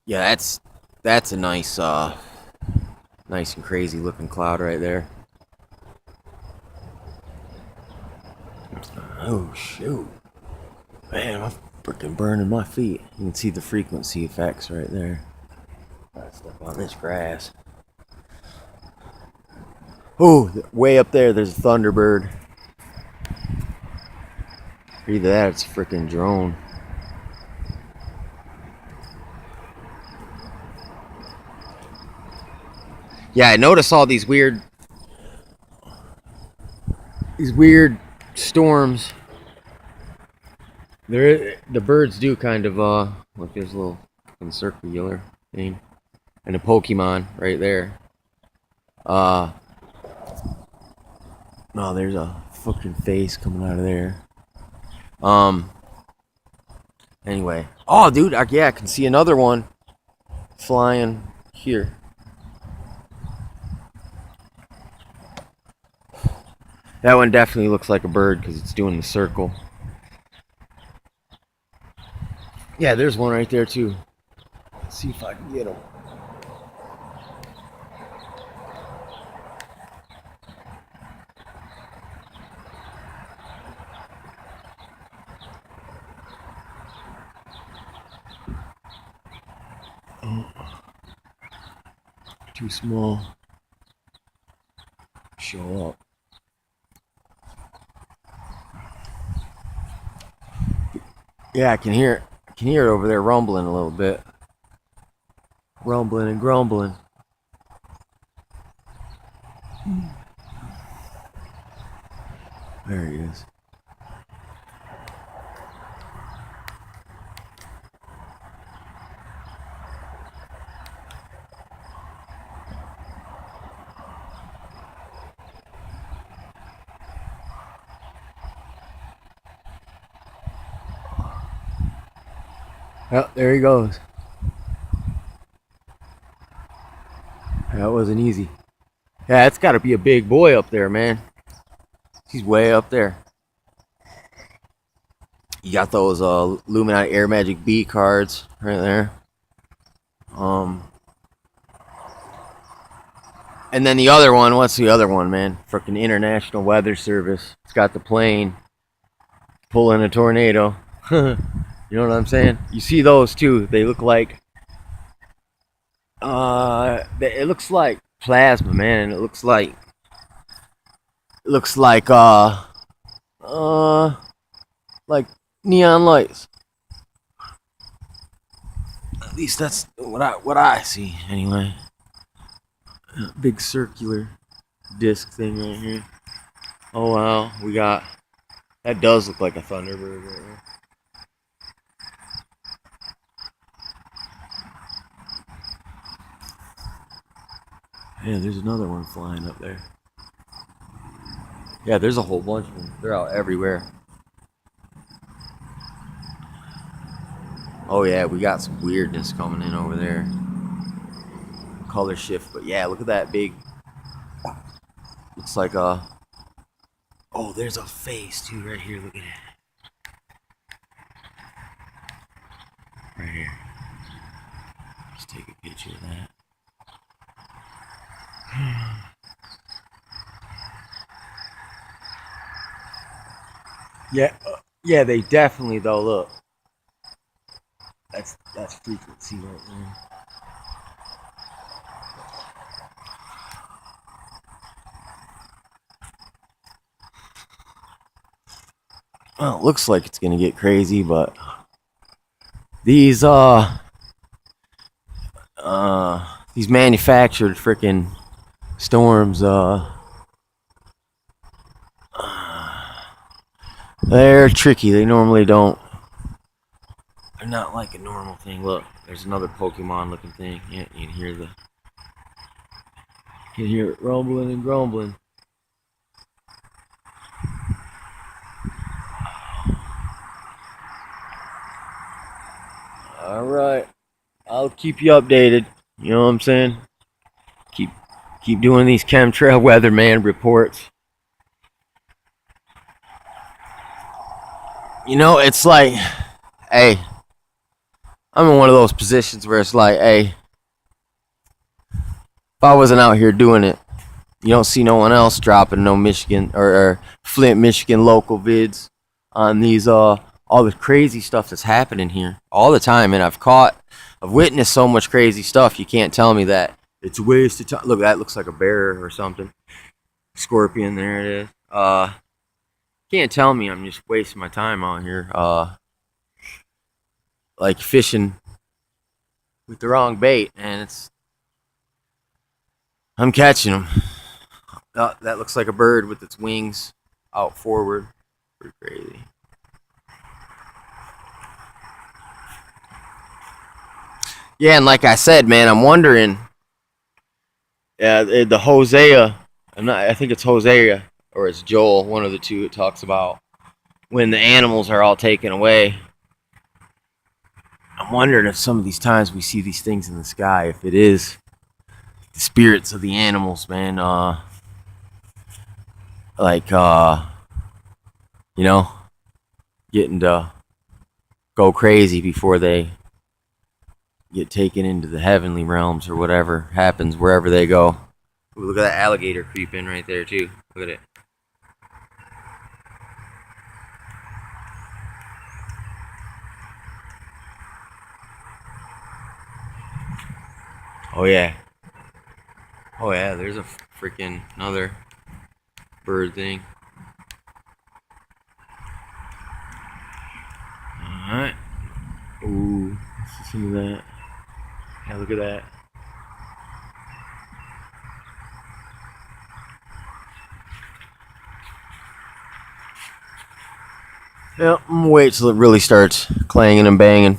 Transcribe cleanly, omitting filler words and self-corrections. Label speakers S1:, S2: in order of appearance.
S1: Yeah, that's a nice nice and crazy looking cloud right there. Oh shoot. Man, I'm freaking burning my feet. You can see the frequency effects right there. Gotta step on this grass. Oh, way up there, there's a thunderbird. Either that, or it's a freaking drone. Yeah, I noticed all these weird storms. The birds do kind of look, there's a little circular thing, and a Pokemon right there. Uh, no, there's a fucking face coming out of there. Um. Anyway, oh, dude, yeah, I can see another one flying here. That one definitely looks like a bird because it's doing the circle. Yeah, there's one right there too. Let's see if I can get him. Oh, too small. Show up. Yeah, I can hear it. I can hear it over there rumbling a little bit. Rumbling and grumbling. There he is. Oh, there he goes. That wasn't easy. Yeah, it's got to be a big boy up there, man. He's way up there. You got those Illuminati Air Magic B cards right there. And then the other one, what's the other one, man? Freaking International Weather Service. It's got the plane pulling a tornado. You know what I'm saying? You see those too. They look like it looks like plasma, man. It looks like like neon lights. At least that's what I see anyway. Big circular disc thing right here. Oh wow, we got that does look like a Thunderbird right there. Yeah, there's another one flying up there. Yeah, there's a whole bunch of them. They're out everywhere. Oh yeah, we got some weirdness coming in over there. Color shift, but yeah, look at that big. Looks like a. Oh, there's a face too right here. Look at it. Right here. Let's take a picture of that. Yeah, yeah, they definitely though. Look, that's frequency right there. Well, it looks like it's gonna get crazy, but these these manufactured freaking storms they're tricky. They normally don't. They're not like a normal thing. Look, there's another Pokemon looking thing. Yeah, you can hear it rumbling and grumbling. All right, I'll keep you updated. You know what I'm saying? Keep keep doing these chemtrail weatherman reports. You know, it's like, hey, I'm in one of those positions where it's like, hey, if I wasn't out here doing it, you don't see no one else dropping no Michigan or Flint, Michigan local vids on these all the crazy stuff that's happening here all the time. And I've witnessed so much crazy stuff. You can't tell me that it's a waste of time. Look, that looks like a bear or something. Scorpion, there it is. Can't tell me I'm just wasting my time out here. Like fishing with the wrong bait, and I'm catching them. That looks like a bird with its wings out forward. Pretty crazy. Yeah, and like I said, man, I'm wondering. Yeah, the Hosea. I think it's Hosea or it's Joel. One of the two. It talks about when the animals are all taken away. I'm wondering if some of these times we see these things in the sky, if it is the spirits of the animals, man. Like you know, getting to go crazy before they get taken into the heavenly realms or whatever happens wherever they go. Ooh, look at that alligator creeping right there too. Look at it. Oh yeah. Oh yeah, there's a freaking another bird thing. Alright. Ooh, let's see some of that. Yeah, look at that. Yep, I'm gonna wait till it really starts clanging and banging.